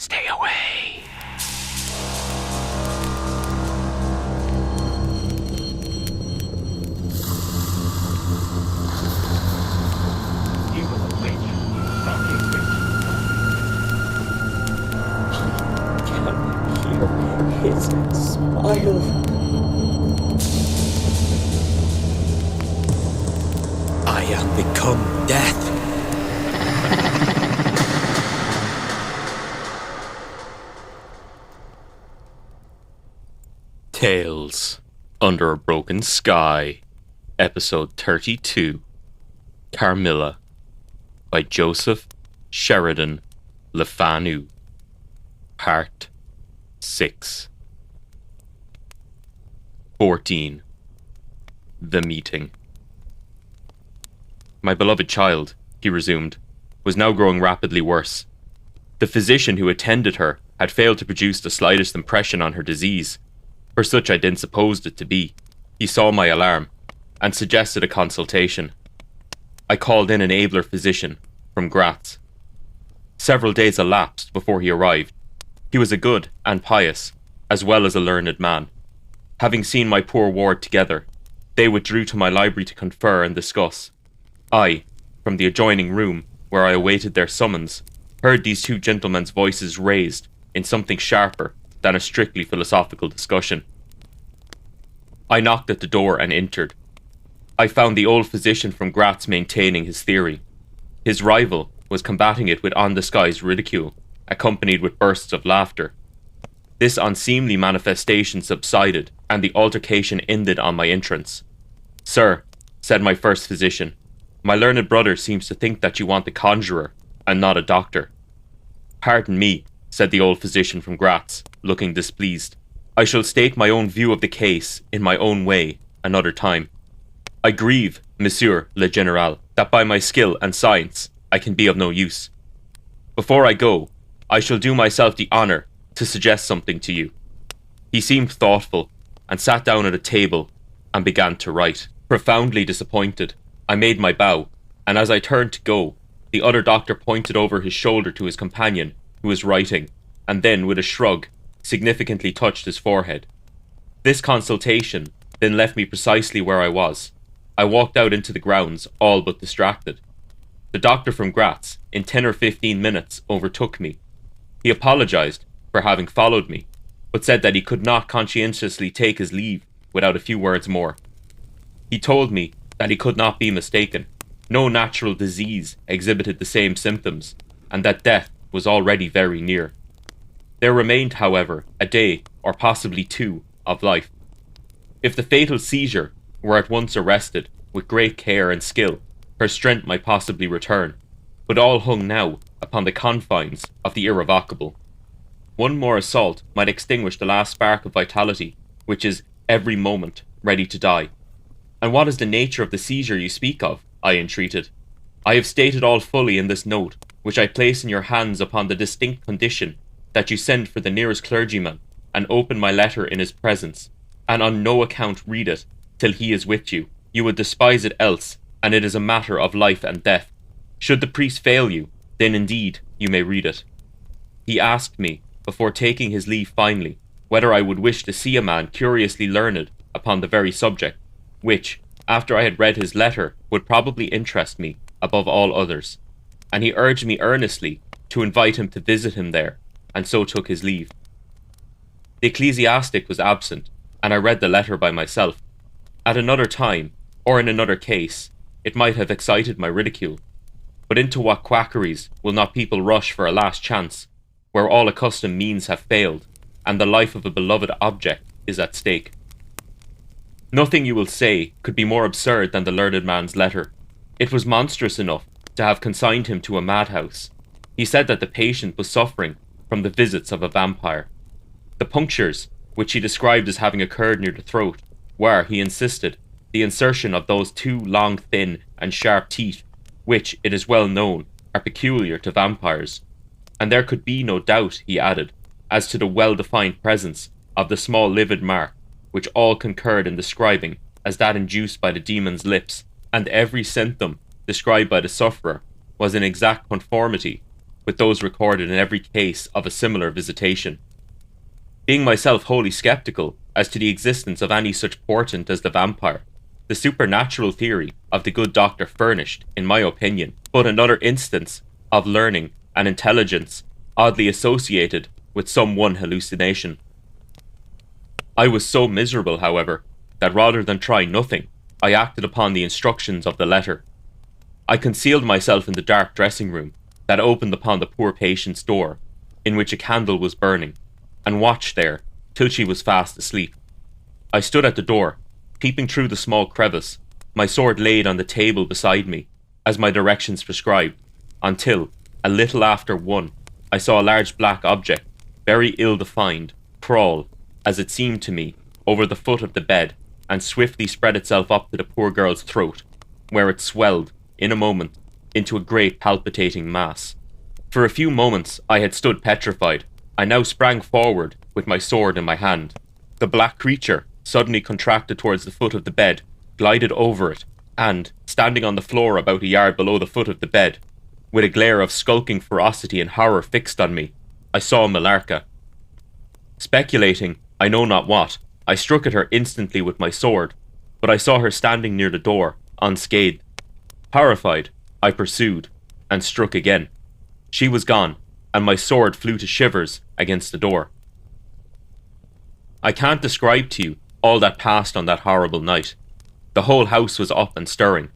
Stay away. You were a witch. Fucking witch. Can hear his smile. I am become death. Tales Under a Broken Sky, Episode 32, Carmilla, by Joseph Sheridan Le Fanu, Part 6. 14. The Meeting. My beloved child, he resumed, was now growing rapidly worse. The physician who attended her had failed to produce the slightest impression on her disease, for such I then supposed it to be. He saw my alarm, and suggested a consultation. I called in an abler physician, from Graz. Several days elapsed before he arrived. He was a good and pious, as well as a learned man. Having seen my poor ward together, they withdrew to my library to confer and discuss. I, from the adjoining room, where I awaited their summons, heard these two gentlemen's voices raised in something sharper than a strictly philosophical discussion. I knocked at the door and entered. I found the old physician from Graz maintaining his theory. His rival was combating it with undisguised ridicule, accompanied with bursts of laughter. This unseemly manifestation subsided, and the altercation ended on my entrance. "Sir," said my first physician, "my learned brother seems to think that you want a conjurer, and not a doctor." "Pardon me," said the old physician from Graz, looking displeased. "I shall state my own view of the case, in my own way, another time. I grieve, Monsieur le Général, that by my skill and science I can be of no use. Before I go, I shall do myself the honour to suggest something to you." He seemed thoughtful, and sat down at a table, and began to write. Profoundly disappointed, I made my bow, and as I turned to go, the other doctor pointed over his shoulder to his companion, who was writing, and then, with a shrug, significantly touched his forehead. This consultation then left me precisely where I was. I walked out into the grounds, all but distracted. The doctor from Graz, in 10 or 15 minutes, overtook me. He apologized for having followed me, but said that he could not conscientiously take his leave without a few words more. He told me that he could not be mistaken. No natural disease exhibited the same symptoms, and that death was already very near. There remained, however, a day, or possibly two, of life. If the fatal seizure were at once arrested, with great care and skill, her strength might possibly return, but all hung now upon the confines of the irrevocable. One more assault might extinguish the last spark of vitality, which is every moment ready to die. "And what is the nature of the seizure you speak of?" I entreated. "I have stated all fully in this note, which I place in your hands upon the distinct condition that you send for the nearest clergyman, and open my letter in his presence, and on no account read it till he is with you. You would despise it else, and it is a matter of life and death. Should the priest fail you, then indeed you may read it." He asked me, before taking his leave finally, whether I would wish to see a man curiously learned upon the very subject, which, after I had read his letter, would probably interest me above all others, and he urged me earnestly to invite him to visit him there, and so took his leave. The ecclesiastic was absent, and I read the letter by myself. At another time, or in another case, it might have excited my ridicule. But into what quackeries will not people rush for a last chance, where all accustomed means have failed, and the life of a beloved object is at stake? Nothing, you will say, could be more absurd than the learned man's letter. It was monstrous enough to have consigned him to a madhouse. He said that the patient was suffering from the visits of a vampire. The punctures, which he described as having occurred near the throat, were, he insisted, the insertion of those two long, thin, and sharp teeth, which, it is well known, are peculiar to vampires. And there could be no doubt, he added, as to the well-defined presence of the small livid mark, which all concurred in describing as that induced by the demon's lips, and every symptom described by the sufferer was in exact conformity with those recorded in every case of a similar visitation. Being myself wholly sceptical as to the existence of any such portent as the vampire, the supernatural theory of the good doctor furnished, in my opinion, but another instance of learning and intelligence oddly associated with some one hallucination. I was so miserable, however, that rather than try nothing, I acted upon the instructions of the letter. I concealed myself in the dark dressing room that opened upon the poor patient's door, in which a candle was burning, and watched there till she was fast asleep. I stood at the door, peeping through the small crevice, my sword laid on the table beside me, as my directions prescribed, until, a little after 1, I saw a large black object, very ill-defined, crawl, as it seemed to me, over the foot of the bed, and swiftly spread itself up to the poor girl's throat, where it swelled, in a moment, into a great palpitating mass. For a few moments I had stood petrified. I now sprang forward with my sword in my hand. The black creature suddenly contracted towards the foot of the bed, glided over it, and, standing on the floor about a yard below the foot of the bed, with a glare of skulking ferocity and horror fixed on me, I saw Millarca. Speculating, I know not what, I struck at her instantly with my sword, but I saw her standing near the door, unscathed. Horrified, I pursued, and struck again. She was gone, and my sword flew to shivers against the door. I can't describe to you all that passed on that horrible night. The whole house was up and stirring.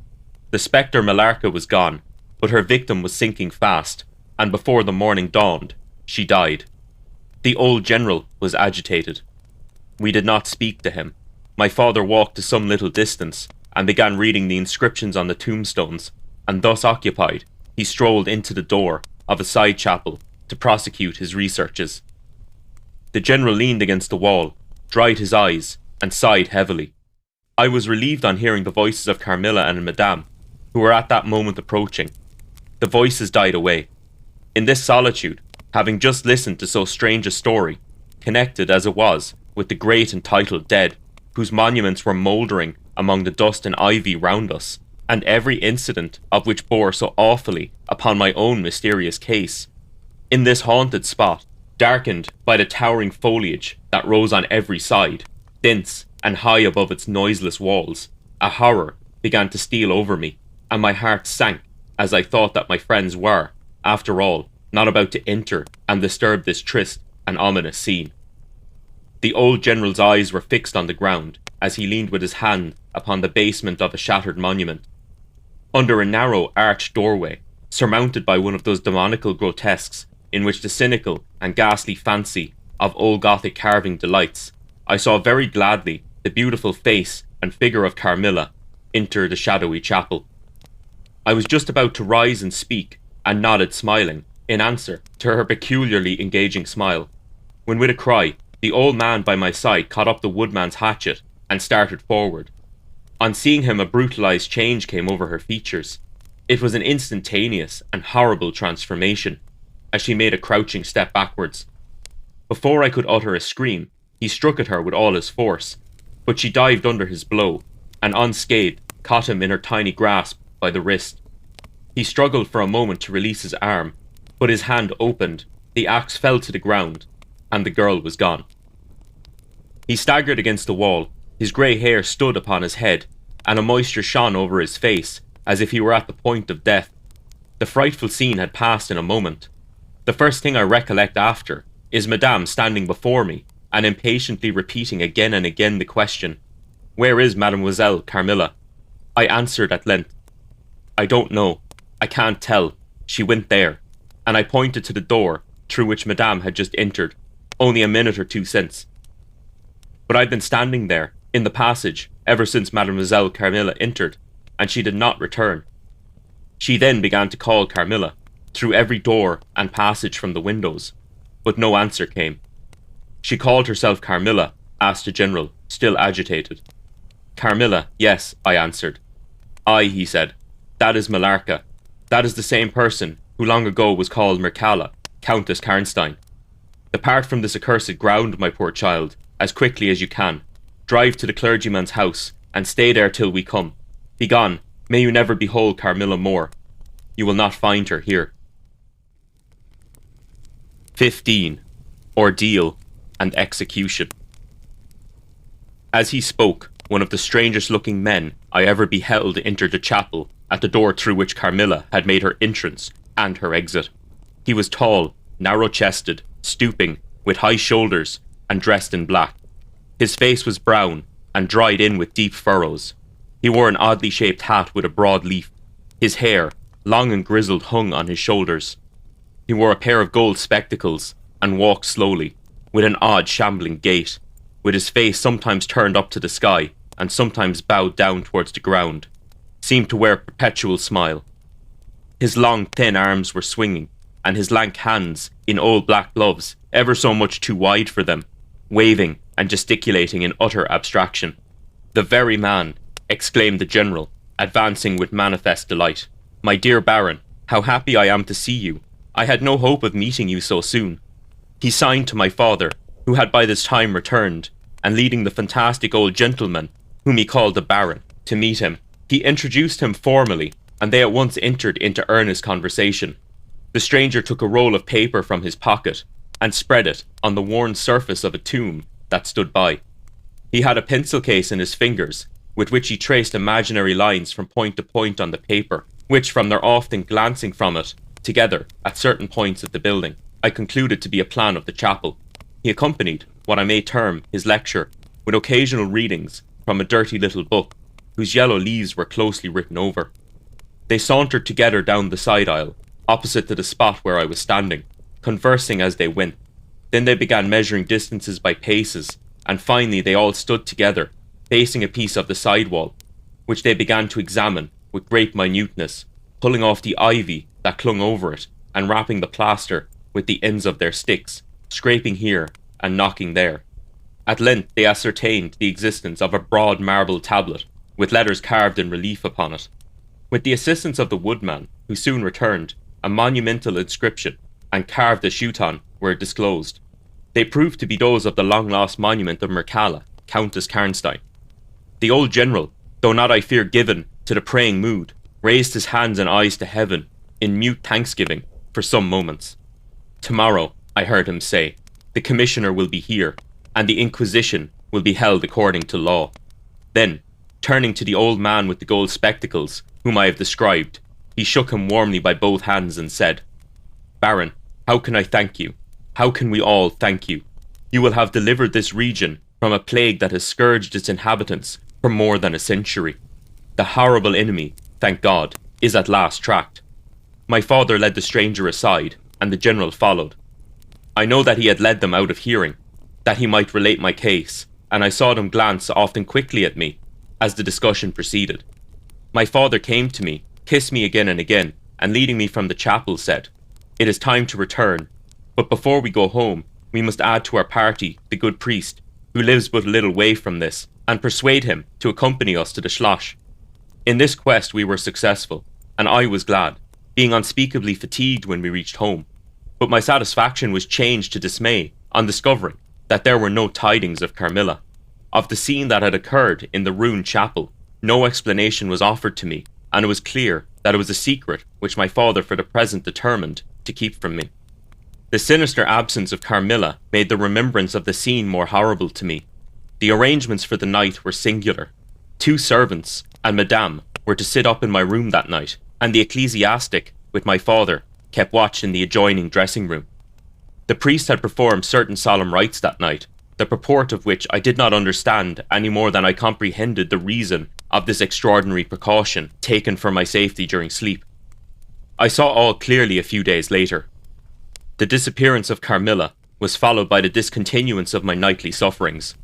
The spectre Millarca was gone, but her victim was sinking fast, and before the morning dawned, she died. The old general was agitated. We did not speak to him. My father walked to some little distance, and began reading the inscriptions on the tombstones, and thus occupied, he strolled into the door of a side chapel to prosecute his researches. The general leaned against the wall, dried his eyes, and sighed heavily. I was relieved on hearing the voices of Carmilla and Madame, who were at that moment approaching. The voices died away. In this solitude, having just listened to so strange a story, connected as it was with the great and titled dead, whose monuments were mouldering among the dust and ivy round us, and every incident of which bore so awfully upon my own mysterious case, in this haunted spot, darkened by the towering foliage that rose on every side, dense and high above its noiseless walls, a horror began to steal over me, and my heart sank as I thought that my friends were, after all, not about to enter and disturb this triste and ominous scene. The old general's eyes were fixed on the ground as he leaned with his hand upon the basement of a shattered monument. Under a narrow arched doorway, surmounted by one of those demoniacal grotesques in which the cynical and ghastly fancy of old Gothic carving delights, I saw very gladly the beautiful face and figure of Carmilla enter the shadowy chapel. I was just about to rise and speak, and nodded smiling, in answer to her peculiarly engaging smile, when with a cry, the old man by my side caught up the woodman's hatchet and started forward. On seeing him, a brutalized change came over her features. It was an instantaneous and horrible transformation, as she made a crouching step backwards. Before I could utter a scream, he struck at her with all his force, but she dived under his blow, and unscathed, caught him in her tiny grasp by the wrist. He struggled for a moment to release his arm, but his hand opened, the axe fell to the ground, and the girl was gone. He staggered against the wall, his grey hair stood upon his head, and a moisture shone over his face, as if he were at the point of death. The frightful scene had passed in a moment. The first thing I recollect after is Madame standing before me, and impatiently repeating again and again the question, "Where is Mademoiselle Carmilla?" I answered at length, "I don't know. I can't tell. She went there," and I pointed to the door through which Madame had just entered, only a minute or two since. But I'd been standing there, in the passage, ever since Mademoiselle Carmilla entered, and she did not return. She then began to call Carmilla, through every door and passage from the windows, but no answer came. "She called herself Carmilla?" asked the general, still agitated. "Carmilla, yes," I answered. "Aye," he said, "that is Millarca. That is the same person who long ago was called Mircalla, Countess Karnstein. Depart from this accursed ground, my poor child, as quickly as you can. Drive to the clergyman's house, and stay there till we come. Begone, may you never behold Carmilla more. You will not find her here." 15. Ordeal and Execution. As he spoke, one of the strangest-looking men I ever beheld entered the chapel at the door through which Carmilla had made her entrance and her exit. He was tall, narrow-chested, stooping, with high shoulders, and dressed in black. His face was brown and dried in with deep furrows. He wore an oddly shaped hat with a broad leaf. His hair, long and grizzled, hung on his shoulders. He wore a pair of gold spectacles and walked slowly, with an odd shambling gait, with his face sometimes turned up to the sky and sometimes bowed down towards the ground, seemed to wear a perpetual smile. His long, thin arms were swinging, and his lank hands, in old black gloves, ever so much too wide for them, waving and gesticulating in utter abstraction. "The very man," exclaimed the general, advancing with manifest delight. "My dear Baron, how happy I am to see you. I had no hope of meeting you so soon." He signed to my father, who had by this time returned, and leading the fantastic old gentleman, whom he called the Baron, to meet him, he introduced him formally, and they at once entered into earnest conversation. The stranger took a roll of paper from his pocket, and spread it on the worn surface of a tomb that stood by. He had a pencil case in his fingers, with which he traced imaginary lines from point to point on the paper, which, from their often glancing from it together at certain points of the building, I concluded to be a plan of the chapel. He accompanied what I may term his lecture with occasional readings from a dirty little book, whose yellow leaves were closely written over. They sauntered together down the side aisle, opposite to the spot where I was standing, conversing as they went. Then they began measuring distances by paces, and finally they all stood together, facing a piece of the side wall, which they began to examine with great minuteness, pulling off the ivy that clung over it, and rapping the plaster with the ends of their sticks, scraping here and knocking there. At length they ascertained the existence of a broad marble tablet, with letters carved in relief upon it. With the assistance of the woodman, who soon returned, a monumental inscription and carved eschaton were disclosed. They proved to be those of the long-lost monument of Mircalla, Countess Karnstein. The old general, though not I fear given to the praying mood, raised his hands and eyes to heaven in mute thanksgiving for some moments. "Tomorrow," I heard him say, "the commissioner will be here, and the inquisition will be held according to law." Then, turning to the old man with the gold spectacles, whom I have described, he shook him warmly by both hands and said, "Baron, how can I thank you? How can we all thank you? You will have delivered this region from a plague that has scourged its inhabitants for more than a century. The horrible enemy, thank God, is at last tracked." My father led the stranger aside, and the general followed. I know that he had led them out of hearing, that he might relate my case, and I saw them glance often quickly at me as the discussion proceeded. My father came to me, kissed me again and again, and leading me from the chapel said, "It is time to return, but before we go home, we must add to our party the good priest, who lives but a little way from this, and persuade him to accompany us to the Schloss." In this quest we were successful, and I was glad, being unspeakably fatigued when we reached home. But my satisfaction was changed to dismay on discovering that there were no tidings of Carmilla. Of the scene that had occurred in the ruined chapel, no explanation was offered to me, and it was clear that it was a secret which my father for the present determined to keep from me. The sinister absence of Carmilla made the remembrance of the scene more horrible to me. The arrangements for the night were singular. 2 servants and Madame were to sit up in my room that night, and the ecclesiastic, with my father, kept watch in the adjoining dressing room. The priest had performed certain solemn rites that night, the purport of which I did not understand any more than I comprehended the reason of this extraordinary precaution taken for my safety during sleep. I saw all clearly a few days later. The disappearance of Carmilla was followed by the discontinuance of my nightly sufferings.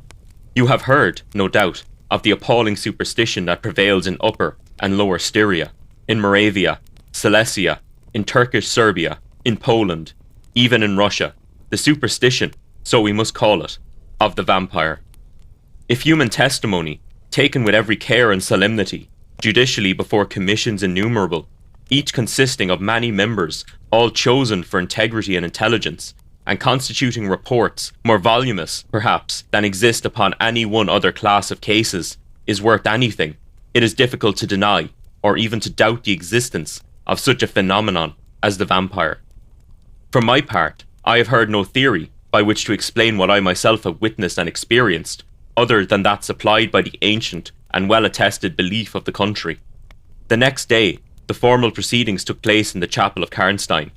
You have heard, no doubt, of the appalling superstition that prevails in Upper and Lower Styria, in Moravia, Silesia, in Turkish Serbia, in Poland, even in Russia, the superstition, so we must call it, of the vampire. If human testimony, taken with every care and solemnity, judicially before commissions innumerable, each consisting of many members, all chosen for integrity and intelligence, and constituting reports more voluminous, perhaps, than exist upon any one other class of cases, is worth anything, it is difficult to deny, or even to doubt the existence of such a phenomenon as the vampire. For my part, I have heard no theory by which to explain what I myself have witnessed and experienced, other than that supplied by the ancient and well-attested belief of the country. The next day, the formal proceedings took place in the chapel of Karnstein.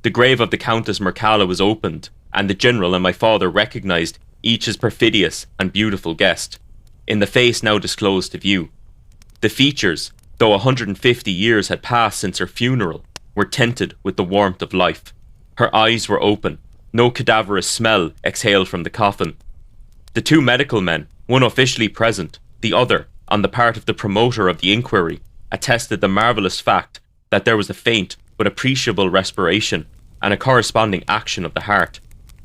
The grave of the Countess Mircalla was opened, and the general and my father recognised each as perfidious and beautiful guest, in the face now disclosed to view. The features, though 150 years had passed since her funeral, were tinted with the warmth of life. Her eyes were open. No cadaverous smell exhaled from the coffin. The two medical men, one officially present, the other, on the part of the promoter of the inquiry, attested the marvellous fact that there was a faint but appreciable respiration and a corresponding action of the heart.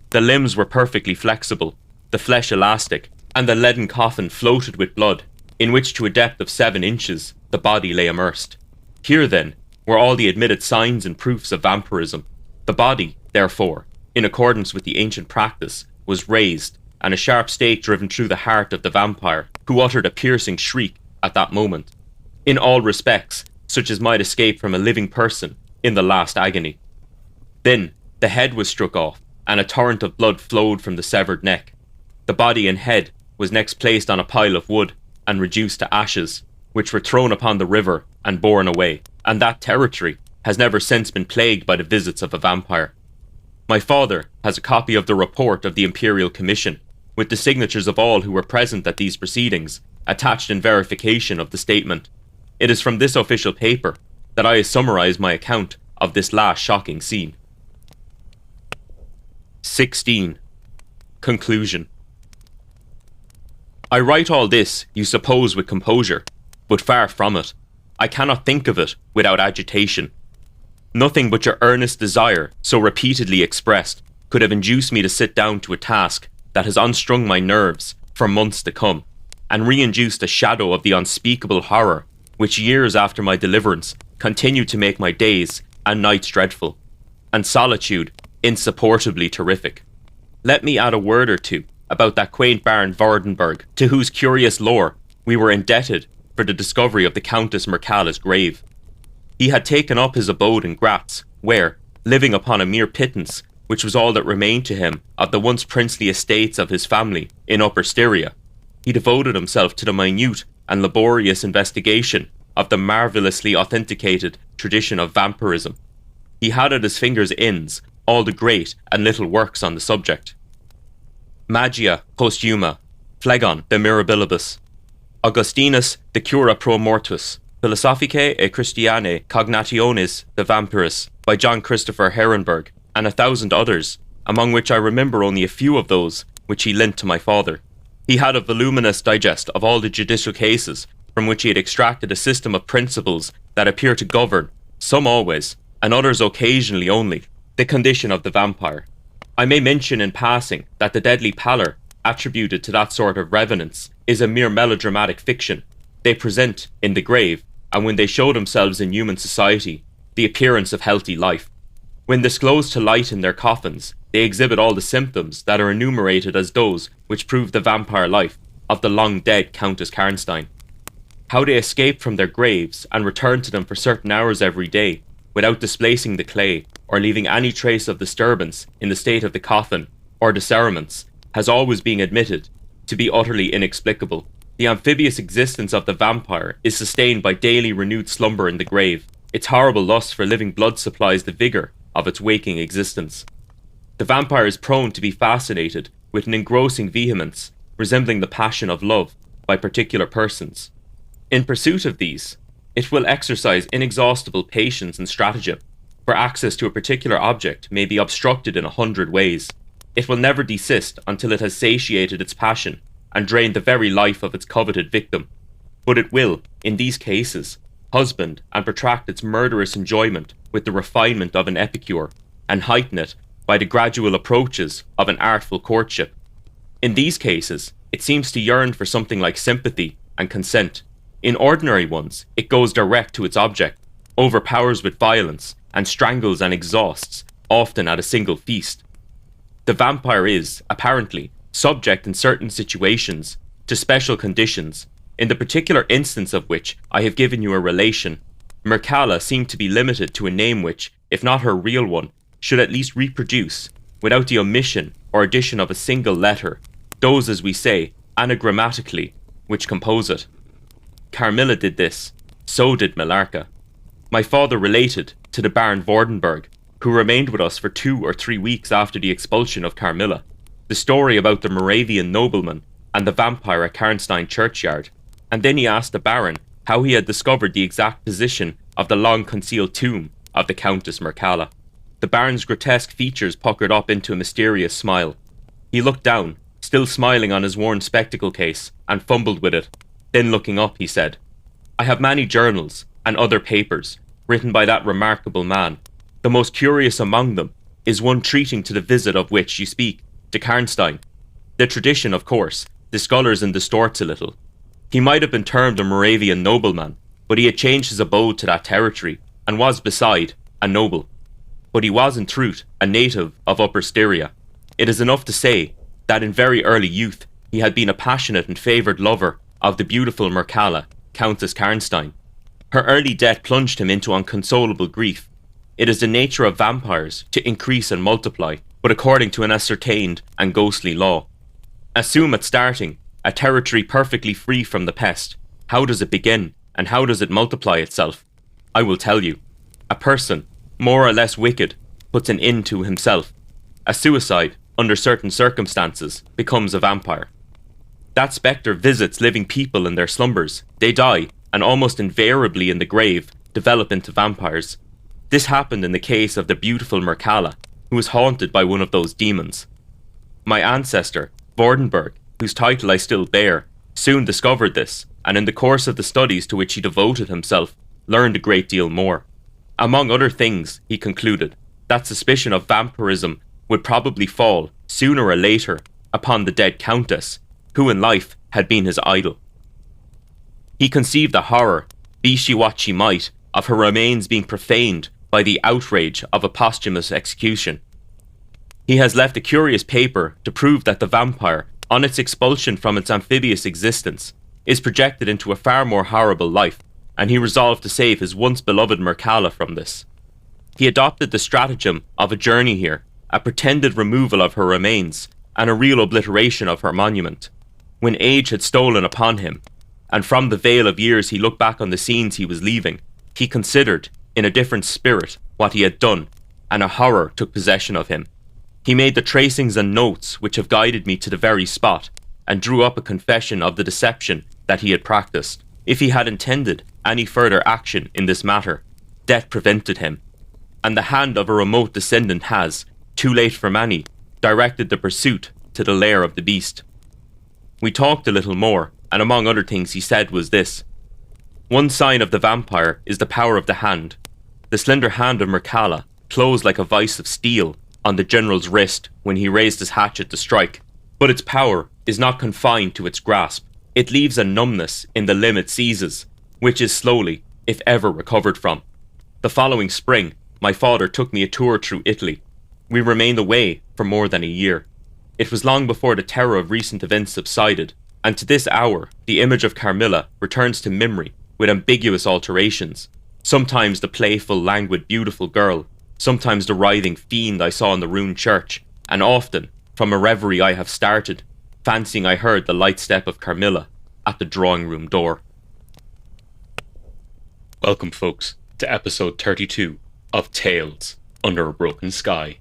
The limbs were perfectly flexible, the flesh elastic, and the leaden coffin floated with blood, in which to a depth of 7 inches the body lay immersed. Here, then, were all the admitted signs and proofs of vampirism. The body, therefore, in accordance with the ancient practice, was raised, and a sharp stake driven through the heart of the vampire, who uttered a piercing shriek at that moment, in all respects such as might escape from a living person in the last agony. Then the head was struck off, and a torrent of blood flowed from the severed neck. The body and head was next placed on a pile of wood and reduced to ashes, which were thrown upon the river and borne away, and that territory has never since been plagued by the visits of a vampire. My father has a copy of the report of the Imperial Commission, with the signatures of all who were present at these proceedings, attached in verification of the statement. It is from this official paper that I summarise my account of this last shocking scene. 16. Conclusion. I write all this, you suppose, with composure, but far from it. I cannot think of it without agitation. Nothing but your earnest desire, so repeatedly expressed, could have induced me to sit down to a task that has unstrung my nerves for months to come, and reinduced a shadow of the unspeakable horror which years after my deliverance continued to make my days and nights dreadful, and solitude insupportably terrific. Let me add a word or two about that quaint Baron Vardenberg, to whose curious lore we were indebted for the discovery of the Countess Mircalla's grave. He had taken up his abode in Graz, where, living upon a mere pittance, which was all that remained to him of the once princely estates of his family in Upper Styria, he devoted himself to the minute and laborious investigation of the marvellously authenticated tradition of vampirism. He had at his fingers' ends all the great and little works on the subject. Magia Posthuma, Phlegon de Mirabilibus, Augustinus de Cura Pro Mortuis, Philosophicae et Christianae Cognationis de Vampiris by John Christopher Herenberg, and 1,000 others, among which I remember only a few of those which he lent to my father. He had a voluminous digest of all the judicial cases from which he had extracted a system of principles that appear to govern, some always, and others occasionally only, the condition of the vampire. I may mention in passing that the deadly pallor attributed to that sort of revenants is a mere melodramatic fiction. They present, in the grave, and when they show themselves in human society, the appearance of healthy life. When disclosed to light in their coffins, they exhibit all the symptoms that are enumerated as those which prove the vampire life of the long-dead Countess Karnstein. How they escape from their graves and return to them for certain hours every day, without displacing the clay or leaving any trace of disturbance in the state of the coffin or the cerements, has always been admitted to be utterly inexplicable. The amphibious existence of the vampire is sustained by daily renewed slumber in the grave. Its horrible lust for living blood supplies the vigour of its waking existence. The vampire is prone to be fascinated with an engrossing vehemence, resembling the passion of love, by particular persons. In pursuit of these, it will exercise inexhaustible patience and stratagem, for access to a particular object may be obstructed in 100 ways. It will never desist until it has satiated its passion and drained the very life of its coveted victim. But it will, in these cases, husband and protract its murderous enjoyment with the refinement of an epicure, and heighten it by the gradual approaches of an artful courtship. In these cases, it seems to yearn for something like sympathy and consent. In ordinary ones, it goes direct to its object, overpowers with violence, and strangles and exhausts, often at a single feast. The vampire is, apparently, subject in certain situations to special conditions, in the particular instance of which I have given you a relation. Mircalla seemed to be limited to a name which, if not her real one, should at least reproduce, without the omission or addition of a single letter, those, as we say, anagrammatically, which compose it. Carmilla did this, so did Millarca. My father related to the Baron Vordenberg, who remained with us for 2 or 3 weeks after the expulsion of Carmilla, the story about the Moravian nobleman and the vampire at Karnstein churchyard, and then he asked the Baron how he had discovered the exact position of the long-concealed tomb of the Countess Mircalla. The Baron's grotesque features puckered up into a mysterious smile. He looked down, still smiling on his worn spectacle case, and fumbled with it. Then looking up, he said, "I have many journals and other papers written by that remarkable man. The most curious among them is one treating to the visit of which you speak, to Karnstein. The tradition, of course, discolours and distorts a little. He might have been termed a Moravian nobleman, but he had changed his abode to that territory, and was, beside, a noble. But he was, in truth, a native of Upper Styria. It is enough to say that in very early youth he had been a passionate and favoured lover of the beautiful Mircalla, Countess Karnstein. Her early death plunged him into unconsolable grief. It is the nature of vampires to increase and multiply, but according to an ascertained and ghostly law. Assume at starting a territory perfectly free from the pest. How does it begin, and how does it multiply itself? I will tell you. A person, more or less wicked, puts an end to himself. A suicide, under certain circumstances, becomes a vampire. That spectre visits living people in their slumbers. They die, and almost invariably in the grave, develop into vampires. This happened in the case of the beautiful Mircalla, who was haunted by one of those demons. My ancestor, Vordenberg, whose title I still bear, soon discovered this, and in the course of the studies to which he devoted himself, learned a great deal more. Among other things, he concluded, that suspicion of vampirism would probably fall, sooner or later, upon the dead countess, who in life had been his idol. He conceived the horror, be she what she might, of her remains being profaned by the outrage of a posthumous execution. He has left a curious paper to prove that the vampire, on its expulsion from its amphibious existence, is projected into a far more horrible life, and he resolved to save his once beloved Mircalla from this. He adopted the stratagem of a journey here, a pretended removal of her remains, and a real obliteration of her monument. When age had stolen upon him, and from the veil of years he looked back on the scenes he was leaving, he considered, in a different spirit, what he had done, and a horror took possession of him. He made the tracings and notes which have guided me to the very spot, and drew up a confession of the deception that he had practiced. If he had intended any further action in this matter, death prevented him, and the hand of a remote descendant has, too late for many, directed the pursuit to the lair of the beast. We talked a little more, and among other things he said was this: one sign of the vampire is the power of the hand. The slender hand of Mircalla closed like a vice of steel on the general's wrist when he raised his hatchet to strike, but its power is not confined to its grasp. It leaves a numbness in the limb it seizes, which is slowly, if ever, recovered from. The following spring, my father took me a tour through Italy. We remained away for more than a year. It was long before the terror of recent events subsided, and to this hour, the image of Carmilla returns to memory with ambiguous alterations. Sometimes the playful, languid, beautiful girl, sometimes the writhing fiend I saw in the ruined church, and often, from a reverie I have started, fancying I heard the light step of Carmilla at the drawing-room door. Welcome, folks, to episode 32 of Tales Under a Broken Sky.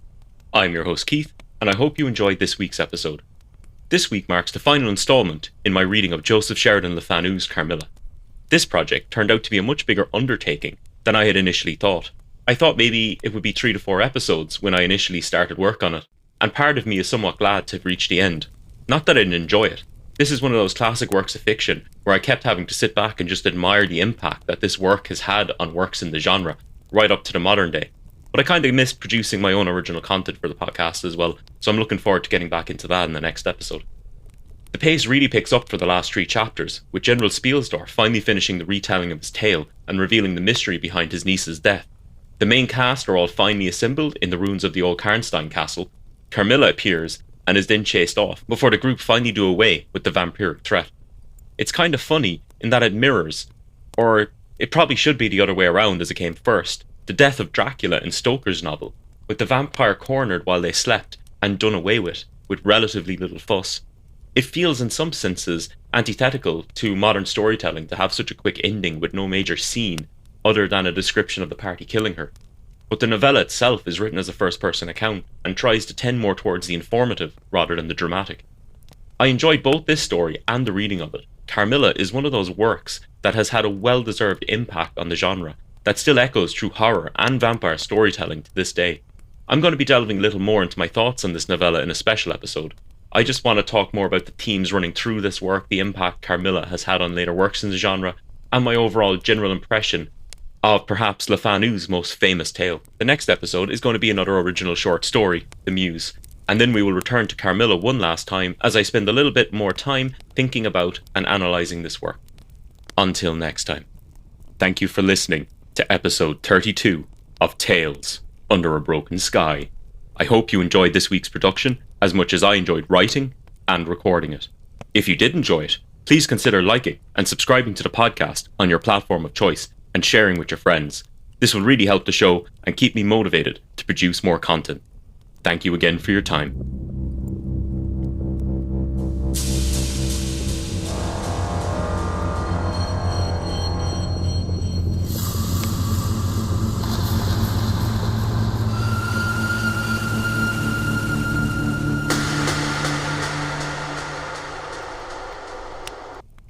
I'm your host Keith, and I hope you enjoyed this week's episode. This week marks the final installment in my reading of Joseph Sheridan Le Fanu's Carmilla. This project turned out to be a much bigger undertaking than I had initially thought. I thought maybe it would be 3 to 4 episodes when I initially started work on it, and part of me is somewhat glad to have reached the end. Not that I didn't enjoy it. This is one of those classic works of fiction where I kept having to sit back and just admire the impact that this work has had on works in the genre, right up to the modern day. But I kind of missed producing my own original content for the podcast as well, so I'm looking forward to getting back into that in the next episode. The pace really picks up for the last 3 chapters, with General Spielsdorf finally finishing the retelling of his tale and revealing the mystery behind his niece's death. The main cast are all finally assembled in the ruins of the old Karnstein castle. Carmilla appears and is then chased off before the group finally do away with the vampiric threat. It's kind of funny in that it mirrors, or it probably should be the other way around as it came first, the death of Dracula in Stoker's novel, with the vampire cornered while they slept and done away with relatively little fuss. It feels in some senses antithetical to modern storytelling to have such a quick ending with no major scene other than a description of the party killing her. But the novella itself is written as a first-person account and tries to tend more towards the informative rather than the dramatic. I enjoyed both this story and the reading of it. Carmilla is one of those works that has had a well-deserved impact on the genre that still echoes through horror and vampire storytelling to this day. I'm going to be delving a little more into my thoughts on this novella in a special episode. I just want to talk more about the themes running through this work, the impact Carmilla has had on later works in the genre, and my overall general impression of perhaps Le Fanu's most famous tale. The next episode is going to be another original short story, The Muse, and then we will return to Carmilla one last time as I spend a little bit more time thinking about and analysing this work. Until next time, thank you for listening to episode 32 of Tales Under a Broken Sky. I hope you enjoyed this week's production as much as I enjoyed writing and recording it. If you did enjoy it, please consider liking and subscribing to the podcast on your platform of choice and sharing with your friends. This will really help the show and keep me motivated to produce more content. Thank you again for your time.